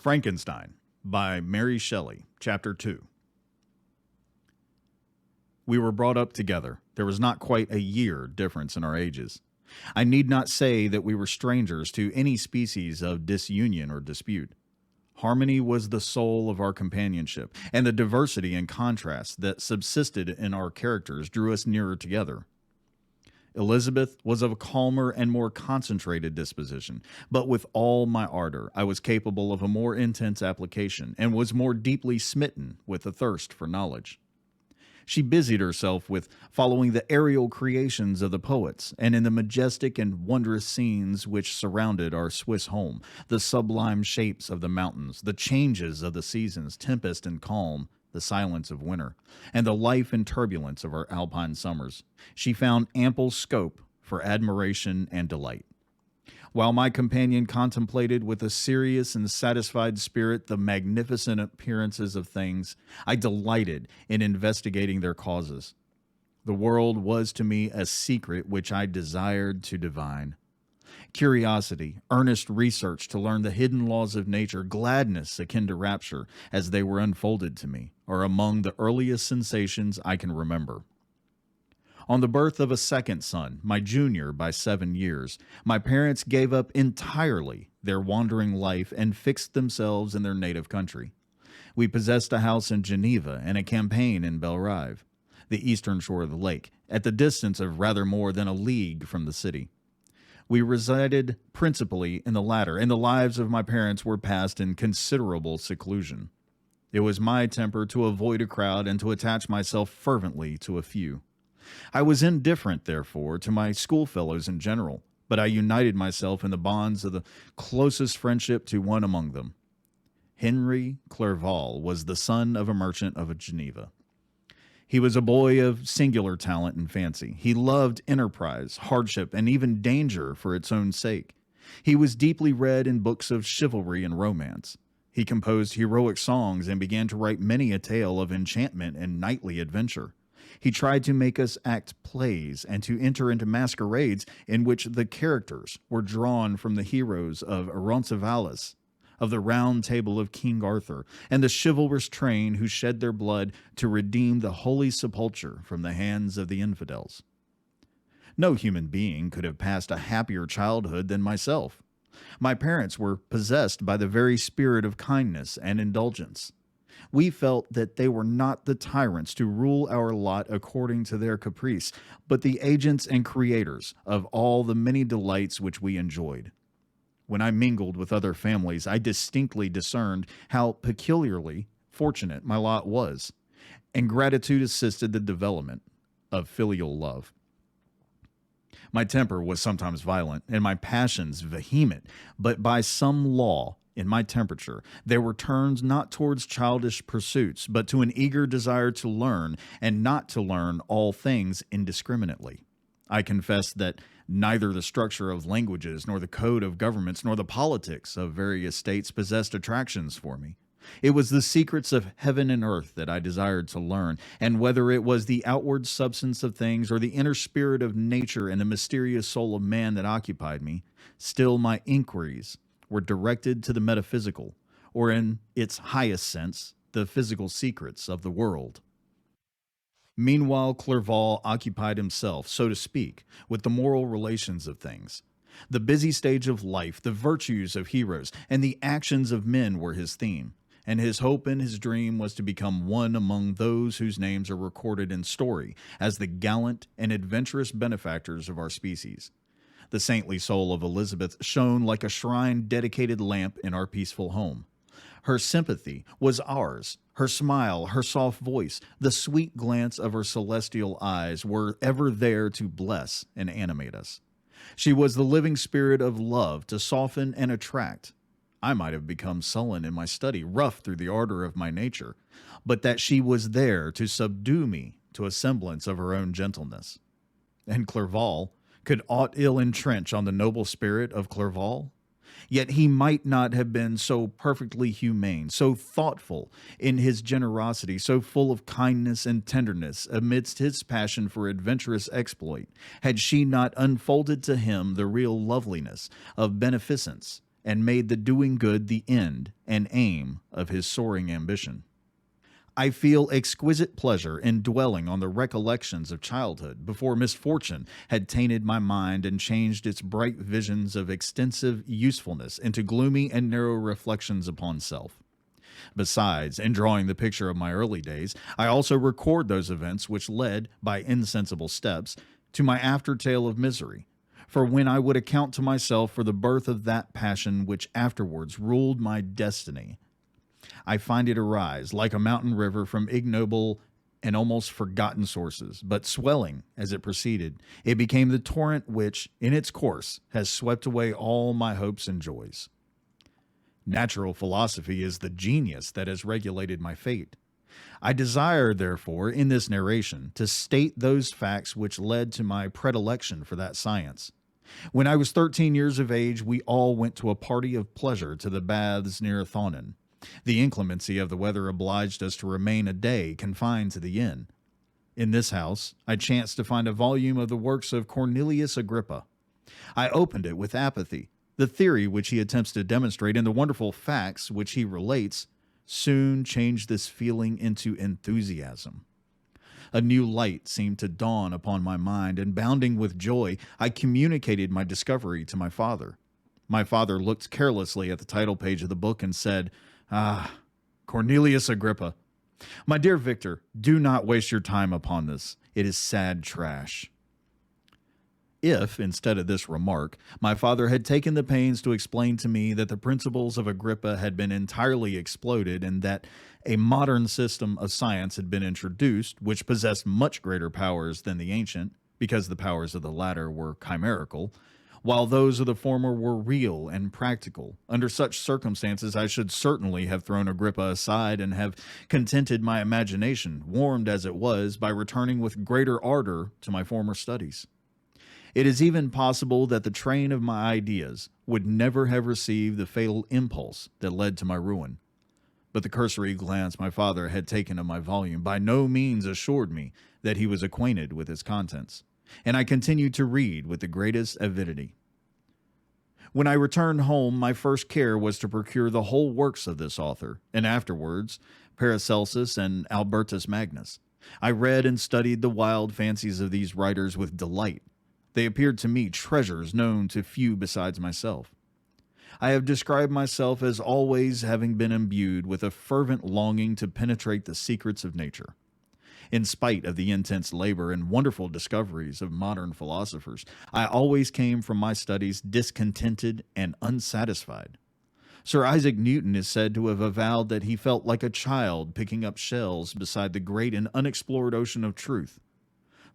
Frankenstein by Mary Shelley, Chapter 2. We were brought up together. There was not quite a year difference in our ages. I need not say that we were strangers to any species of disunion or dispute. Harmony was the soul of our companionship, and the diversity and contrast that subsisted in our characters drew us nearer together. Elizabeth was of a calmer and more concentrated disposition, but with all my ardor I was capable of a more intense application, and was more deeply smitten with a thirst for knowledge. She busied herself with following the aerial creations of the poets, and in the majestic and wondrous scenes which surrounded our Swiss home, the sublime shapes of the mountains, the changes of the seasons, tempest and calm, the silence of winter, and the life and turbulence of our alpine summers. She found ample scope for admiration and delight. While my companion contemplated with a serious and satisfied spirit the magnificent appearances of things, I delighted in investigating their causes. The world was to me a secret which I desired to divine. Curiosity, earnest research to learn the hidden laws of nature, gladness akin to rapture as they were unfolded to me, are among the earliest sensations I can remember. On the birth of a second son, my junior by 7 years, my parents gave up entirely their wandering life and fixed themselves in their native country. We possessed a house in Geneva and a campaign in Belrive, the eastern shore of the lake, at the distance of rather more than a league from the city. We resided principally in the latter, and the lives of my parents were passed in considerable seclusion. It was my temper to avoid a crowd and to attach myself fervently to a few. I was indifferent, therefore, to my schoolfellows in general, but I united myself in the bonds of the closest friendship to one among them. Henry Clerval was the son of a merchant of Geneva. He was a boy of singular talent and fancy. He loved enterprise, hardship, and even danger for its own sake. He was deeply read in books of chivalry and romance. He composed heroic songs and began to write many a tale of enchantment and knightly adventure. He tried to make us act plays and to enter into masquerades in which the characters were drawn from the heroes of Roncesvalles, of the Round Table of King Arthur, and the chivalrous train who shed their blood to redeem the holy sepulchre from the hands of the infidels. No human being could have passed a happier childhood than myself. My parents were possessed by the very spirit of kindness and indulgence. We felt that they were not the tyrants to rule our lot according to their caprice, but the agents and creators of all the many delights which we enjoyed. When I mingled with other families, I distinctly discerned how peculiarly fortunate my lot was, and gratitude assisted the development of filial love. My temper was sometimes violent, and my passions vehement, but by some law in my temperature, there were turns not towards childish pursuits, but to an eager desire to learn, and not to learn all things indiscriminately. I confess that neither the structure of languages, nor the code of governments, nor the politics of various states possessed attractions for me. It was the secrets of heaven and earth that I desired to learn, and whether it was the outward substance of things or the inner spirit of nature and the mysterious soul of man that occupied me, still my inquiries were directed to the metaphysical, or in its highest sense, the physical secrets of the world. Meanwhile, Clerval occupied himself, so to speak, with the moral relations of things. The busy stage of life, the virtues of heroes, and the actions of men were his theme, and his hope and his dream was to become one among those whose names are recorded in story as the gallant and adventurous benefactors of our species. The saintly soul of Elizabeth shone like a shrine-dedicated lamp in our peaceful home. Her sympathy was ours. Her smile, her soft voice, the sweet glance of her celestial eyes were ever there to bless and animate us. She was the living spirit of love to soften and attract. I might have become sullen in my study, rough through the ardor of my nature, but that she was there to subdue me to a semblance of her own gentleness. And Clerval, could aught ill entrench on the noble spirit of Clerval? Yet he might not have been so perfectly humane, so thoughtful in his generosity, so full of kindness and tenderness amidst his passion for adventurous exploit, had she not unfolded to him the real loveliness of beneficence and made the doing good the end and aim of his soaring ambition. I feel exquisite pleasure in dwelling on the recollections of childhood before misfortune had tainted my mind and changed its bright visions of extensive usefulness into gloomy and narrow reflections upon self. Besides, in drawing the picture of my early days, I also record those events which led, by insensible steps, to my after-tale of misery. For when I would account to myself for the birth of that passion which afterwards ruled my destiny, I find it arise like a mountain river from ignoble and almost forgotten sources, but swelling as it proceeded, it became the torrent which, in its course, has swept away all my hopes and joys. Natural philosophy is the genius that has regulated my fate. I desire, therefore, in this narration, to state those facts which led to my predilection for that science. When I was 13 years of age, we all went to a party of pleasure to the baths near Thonon. The inclemency of the weather obliged us to remain a day confined to the inn. In this house, I chanced to find a volume of the works of Cornelius Agrippa. I opened it with apathy. The theory which he attempts to demonstrate and the wonderful facts which he relates soon changed this feeling into enthusiasm. A new light seemed to dawn upon my mind, and bounding with joy, I communicated my discovery to my father. My father looked carelessly at the title page of the book and said, "Ah, Cornelius Agrippa. My dear Victor, do not waste your time upon this. It is sad trash." If, instead of this remark, my father had taken the pains to explain to me that the principles of Agrippa had been entirely exploded and that a modern system of science had been introduced, which possessed much greater powers than the ancient, because the powers of the latter were chimerical, while those of the former were real and practical, under such circumstances I should certainly have thrown Agrippa aside and have contented my imagination, warmed as it was, by returning with greater ardor to my former studies. It is even possible that the train of my ideas would never have received the fatal impulse that led to my ruin. But the cursory glance my father had taken of my volume by no means assured me that he was acquainted with its contents, and I continued to read with the greatest avidity. When I returned home, my first care was to procure the whole works of this author, and afterwards Paracelsus and Albertus Magnus. I read and studied the wild fancies of these writers with delight. They appeared to me treasures known to few besides myself. I have described myself as always having been imbued with a fervent longing to penetrate the secrets of nature. In spite of the intense labor and wonderful discoveries of modern philosophers, I always came from my studies discontented and unsatisfied. Sir Isaac Newton is said to have avowed that he felt like a child picking up shells beside the great and unexplored ocean of truth.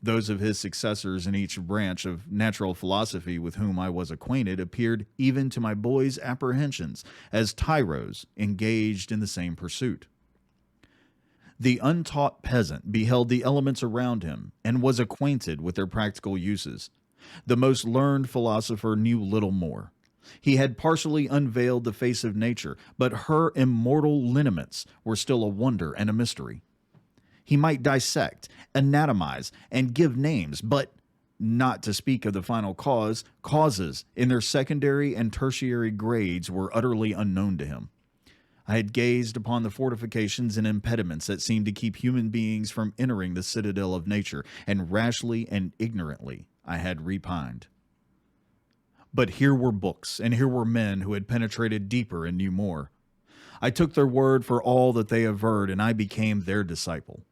Those of his successors in each branch of natural philosophy with whom I was acquainted appeared, even to my boy's apprehensions, as tyros engaged in the same pursuit. The untaught peasant beheld the elements around him and was acquainted with their practical uses. The most learned philosopher knew little more. He had partially unveiled the face of nature, but her immortal lineaments were still a wonder and a mystery. He might dissect, anatomize, and give names, but, not to speak of the final causes in their secondary and tertiary grades were utterly unknown to him. I had gazed upon the fortifications and impediments that seemed to keep human beings from entering the citadel of nature, and rashly and ignorantly I had repined. But here were books, and here were men who had penetrated deeper and knew more. I took their word for all that they averred, and I became their disciple.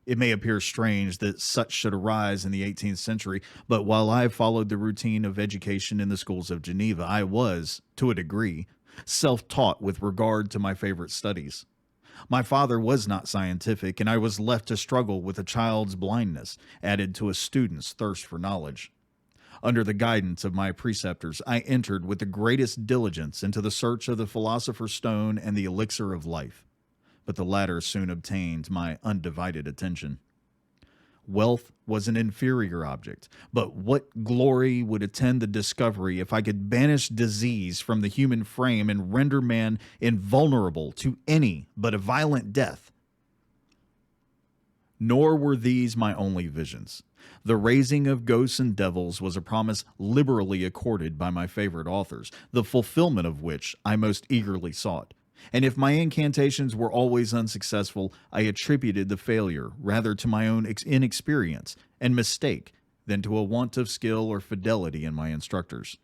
It may appear strange that such should arise in the 18th century, but while I followed the routine of education in the schools of Geneva, I was, to a degree, self-taught with regard to my favorite studies. My father was not scientific, and I was left to struggle with a child's blindness, added to a student's thirst for knowledge. Under the guidance of my preceptors, I entered with the greatest diligence into the search of the philosopher's stone and the elixir of life, but the latter soon obtained my undivided attention. Wealth was an inferior object, but what glory would attend the discovery if I could banish disease from the human frame and render man invulnerable to any but a violent death? Nor were these my only visions. The raising of ghosts and devils was a promise liberally accorded by my favorite authors, the fulfillment of which I most eagerly sought. And if my incantations were always unsuccessful, I attributed the failure rather to my own inexperience and mistake than to a want of skill or fidelity in my instructors.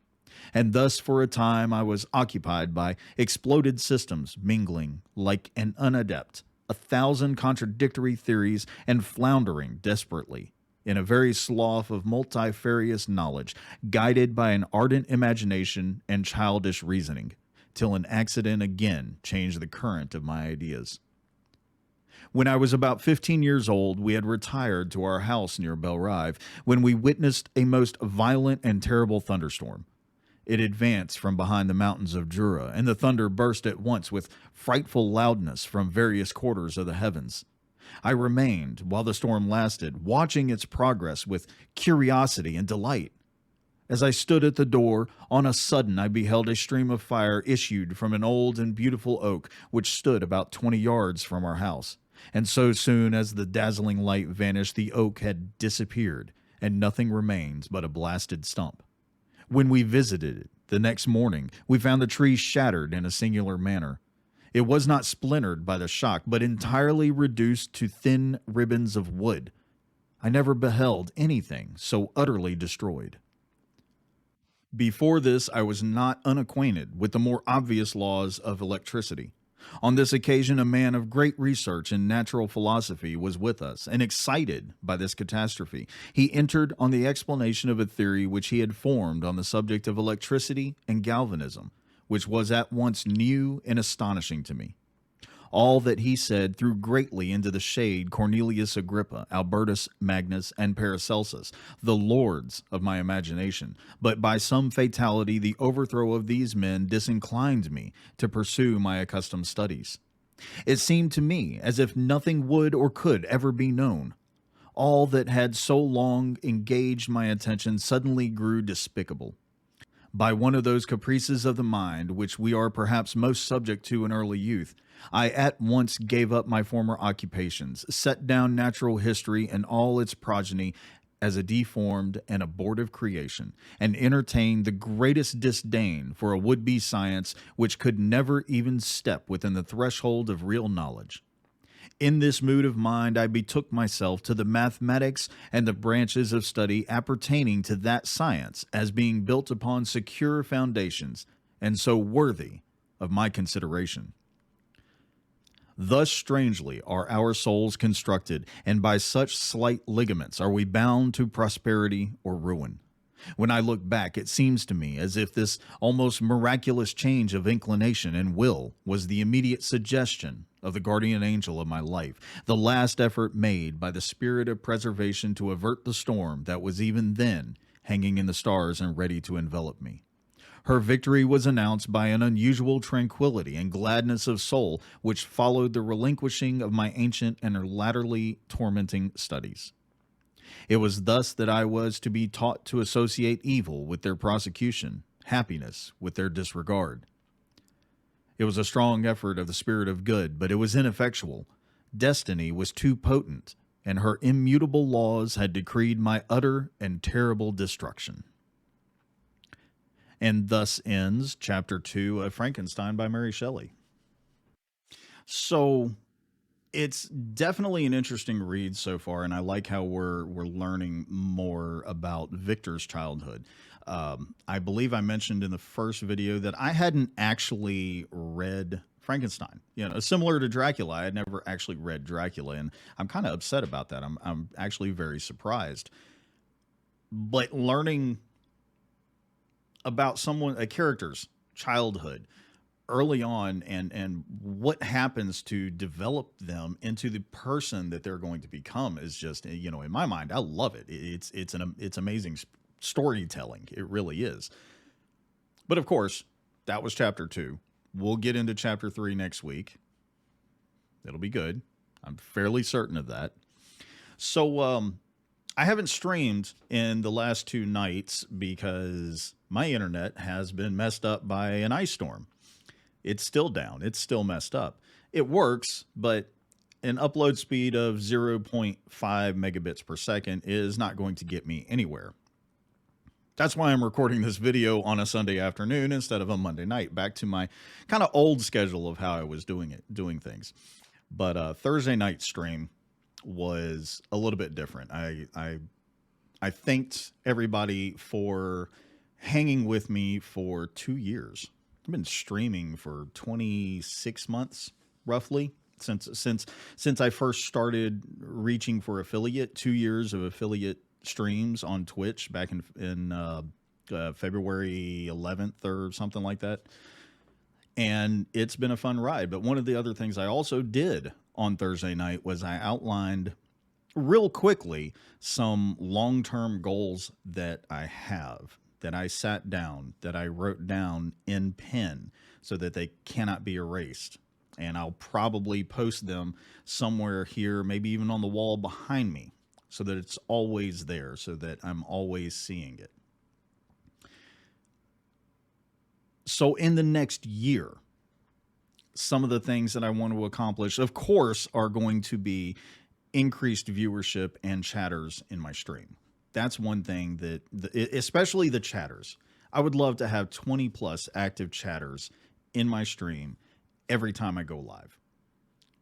And thus, for a time, I was occupied by exploded systems mingling like an unadept, 1,000 contradictory theories, and floundering desperately in a very slough of multifarious knowledge, guided by an ardent imagination and childish reasoning, till an accident again changed the current of my ideas. When I was about 15 years old, we had retired to our house near Belrive when we witnessed a most violent and terrible thunderstorm. It advanced from behind the mountains of Jura, and the thunder burst at once with frightful loudness from various quarters of the heavens. I remained, while the storm lasted, watching its progress with curiosity and delight. As I stood at the door, on a sudden I beheld a stream of fire issued from an old and beautiful oak which stood about 20 yards from our house. And so soon as the dazzling light vanished, the oak had disappeared, and nothing remains but a blasted stump. When we visited it the next morning, we found the tree shattered in a singular manner. It was not splintered by the shock, but entirely reduced to thin ribbons of wood. I never beheld anything so utterly destroyed. Before this, I was not unacquainted with the more obvious laws of electricity. On this occasion, a man of great research in natural philosophy was with us, and excited by this catastrophe, he entered on the explanation of a theory which he had formed on the subject of electricity and galvanism, which was at once new and astonishing to me. All that he said threw greatly into the shade Cornelius Agrippa, Albertus Magnus, and Paracelsus, the lords of my imagination, but by some fatality the overthrow of these men disinclined me to pursue my accustomed studies. It seemed to me as if nothing would or could ever be known. All that had so long engaged my attention suddenly grew despicable. By one of those caprices of the mind which we are perhaps most subject to in early youth, I at once gave up my former occupations, set down natural history and all its progeny as a deformed and abortive creation, and entertained the greatest disdain for a would-be science which could never even step within the threshold of real knowledge. In this mood of mind, I betook myself to the mathematics and the branches of study appertaining to that science as being built upon secure foundations and so worthy of my consideration. Thus strangely are our souls constructed, and by such slight ligaments are we bound to prosperity or ruin. When I look back, it seems to me as if this almost miraculous change of inclination and will was the immediate suggestion of the guardian angel of my life, the last effort made by the spirit of preservation to avert the storm that was even then hanging in the stars and ready to envelop me. Her victory was announced by an unusual tranquility and gladness of soul which followed the relinquishing of my ancient and latterly tormenting studies. It was thus that I was to be taught to associate evil with their prosecution, happiness with their disregard. It was a strong effort of the spirit of good, but it was ineffectual. Destiny was too potent, and her immutable laws had decreed my utter and terrible destruction. And thus ends Chapter 2 of Frankenstein by Mary Shelley. So it's definitely an interesting read so far, and I like how we're learning more about Victor's childhood. I believe I mentioned in the first video that I hadn't actually read Frankenstein. You know, similar to Dracula, I had never actually read Dracula, and I'm kind of upset about that. I'm actually very surprised. But learning about a character's childhood early on and what happens to develop them into the person that they're going to become is just, you know, in my mind, I love it. It's amazing storytelling. It really is. But of course, that was chapter 2. We'll get into chapter 3 next week. It'll be good. I'm fairly certain of that. So, I haven't streamed in the last 2 nights because my internet has been messed up by an ice storm. It's still down. It's still messed up. It works, but An upload speed of zero point 0.5 megabits per second is not going to get me anywhere. That's why I'm recording this video on a Sunday afternoon instead of a Monday night, back to my kind of old schedule of how I was doing things. But Thursday night stream was a little bit different. I thanked everybody for hanging with me for 2 years. I've been streaming for 26 months, roughly, since I first started reaching for affiliate. 2 years of affiliate streams on Twitch back in February 11th or something like that. And it's been a fun ride. But one of the other things I also did on Thursday night was I outlined real quickly some long-term goals that I have, that I sat down, that I wrote down in pen so that they cannot be erased. And I'll probably post them somewhere here, maybe even on the wall behind me, so that it's always there, so that I'm always seeing it. So in the next year, some of the things that I want to accomplish, of course, are going to be increased viewership and chatters in my stream. That's one thing that, especially the chatters. I would love to have 20 plus active chatters in my stream every time I go live.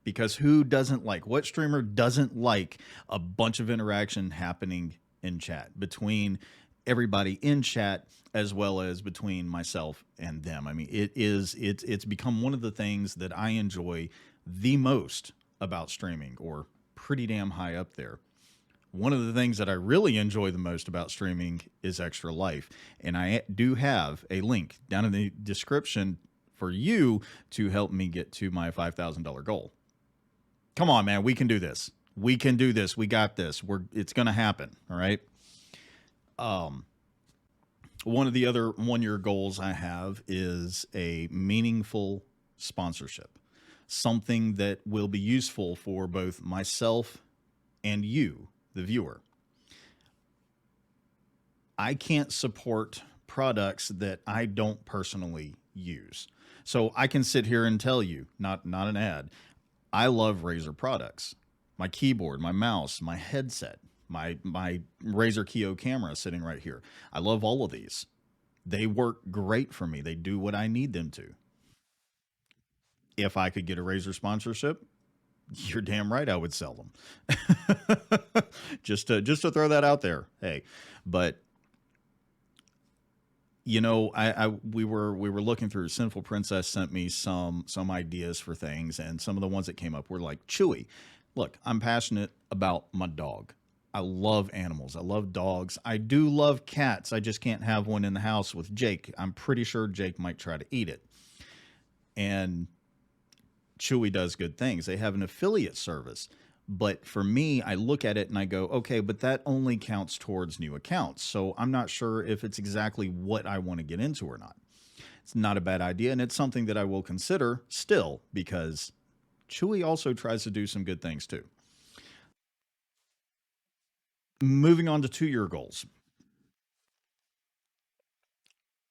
Because who doesn't like, what streamer doesn't like a bunch of interaction happening in chat between everybody in chat as well as between myself and them? I mean, it's become one of the things that I enjoy the most about streaming, or pretty damn high up there. One of the things that I really enjoy the most about streaming is Extra Life. And I do have a link down in the description for you to help me get to my $5,000 goal. Come on, man. We can do this. We can do this. We got this. It's going to happen. All right. One of the other 1 year goals I have is a meaningful sponsorship, something that will be useful for both myself and you, the viewer. I can't support products that I don't personally use. So I can sit here and tell you, not an ad, I love Razer products. My keyboard, my mouse, my headset, my Razer Keo camera sitting right here. I love all of these. They work great for me. They do what I need them to. If I could get a Razer sponsorship, you're damn right I would sell them. just to throw that out there. Hey, but you know, we were looking through. Sinful Princess sent me some ideas for things, and some of the ones that came up were like Chewy. Look, I'm passionate about my dog. I love animals. I love dogs. I do love cats. I just can't have one in the house with Jake. I'm pretty sure Jake might try to eat it. And Chewy does good things. They have an affiliate service. But for me, I look at it and I go, okay, but that only counts towards new accounts. So I'm not sure if it's exactly what I want to get into or not. It's not a bad idea. And it's something that I will consider still, because Chewy also tries to do some good things too. Moving on to 2 year goals.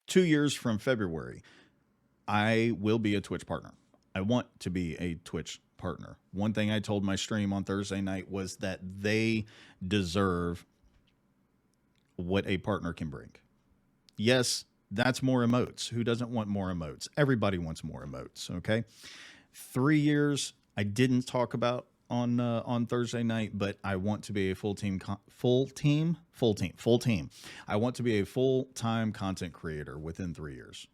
2 years from February, I will be a Twitch partner. I want to be a Twitch partner. One thing I told my stream on Thursday night was that they deserve what a partner can bring. Yes, that's more emotes. Who doesn't want more emotes? Everybody wants more emotes, okay? 3 years, I didn't talk about on Thursday night, but I want to be a full team. I want to be a full-time content creator within 3 years.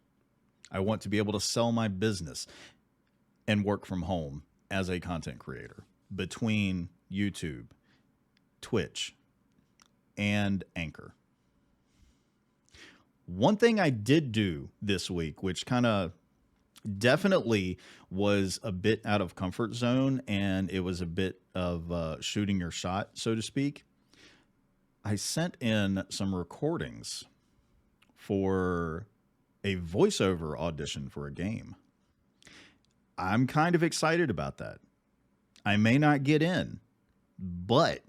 I want to be able to sell my business and work from home as a content creator between YouTube, Twitch, and Anchor. One thing I did do this week, which kind of definitely was a bit out of comfort zone, and it was a bit of shooting your shot, so to speak. I sent in some recordings for a voiceover audition for a game. I'm kind of excited about that. I may not get in, but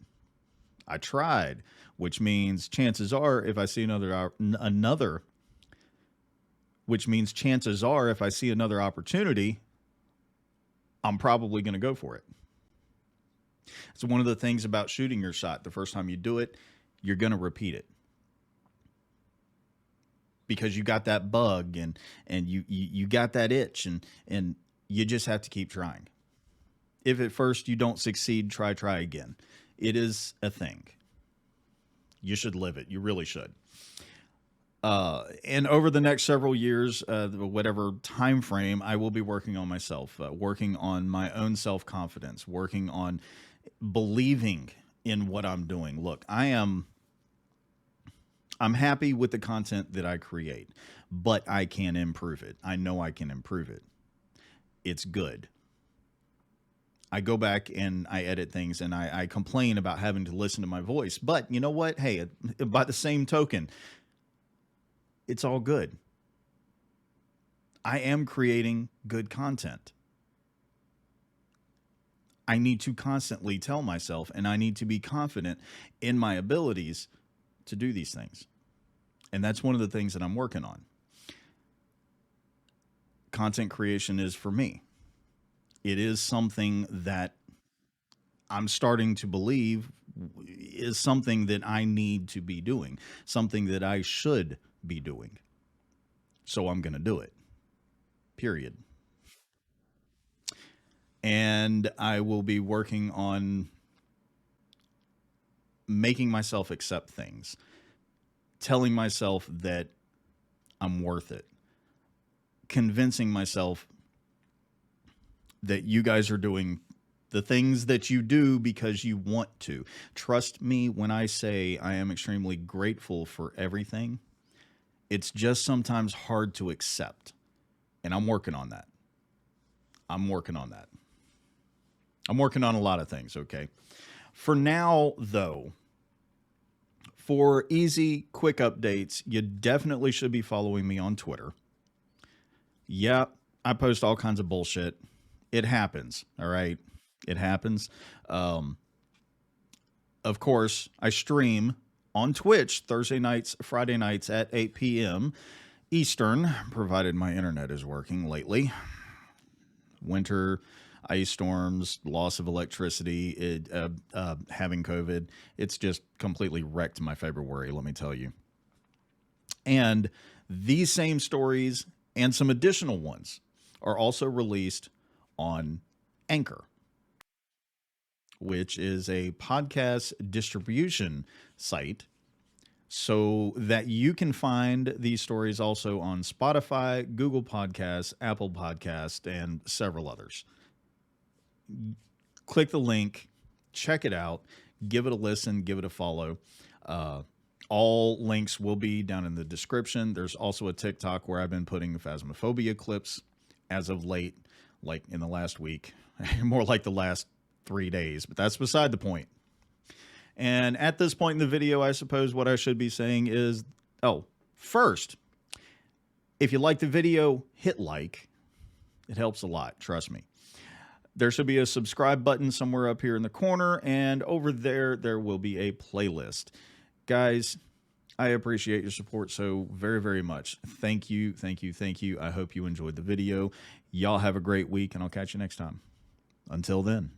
I tried, which means chances are if I see another opportunity, I'm probably going to go for it. It's one of the things about shooting your shot. The first time you do it, you're going to repeat it because you got that bug and you got that itch and you just have to keep trying. If at first you don't succeed, try again. It is a thing. You should live it. You really should. And over the next several years, whatever time frame, I will be working on myself, working on my own self-confidence, working on believing in what I'm doing. Look, I'm happy with the content that I create, but I can improve it. I know I can improve it. It's good. I go back and I edit things and I complain about having to listen to my voice. But you know what? Hey, by the same token, it's all good. I am creating good content. I need to constantly tell myself and I need to be confident in my abilities to do these things. And that's one of the things that I'm working on. Content creation is for me. It is something that I'm starting to believe is something that I need to be doing, something that I should be doing. So I'm going to do it. Period. And I will be working on making myself accept things, telling myself that I'm worth it, convincing myself that you guys are doing the things that you do because you want to. Trust me when I say I am extremely grateful for everything. It's just sometimes hard to accept. And I'm working on that. I'm working on that. I'm working on a lot of things, okay? For now, though, for easy, quick updates, you definitely should be following me on Twitter. Yeah, I post all kinds of bullshit. It happens, all right? It happens. Of course, I stream on Twitch Thursday nights, Friday nights at 8 p.m. Eastern, provided my internet is working lately. Winter, ice storms, loss of electricity, having COVID. It's just completely wrecked my February, let me tell you. And these same stories and some additional ones are also released on Anchor, which is a podcast distribution site, so that you can find these stories also on Spotify, Google Podcasts, Apple Podcasts, and several others. Click the link, check it out, give it a listen, give it a follow. All links will be down in the description. There's also a TikTok where I've been putting Phasmophobia clips as of late, like in the last week, more like the last 3 days, but that's beside the point. And at this point in the video, I suppose what I should be saying is, first, if you like the video, hit like. It helps a lot, trust me. There should be a subscribe button somewhere up here in the corner, and over there, there will be a playlist. Guys, I appreciate your support so very, very much. Thank you, thank you, thank you. I hope you enjoyed the video. Y'all have a great week, and I'll catch you next time. Until then.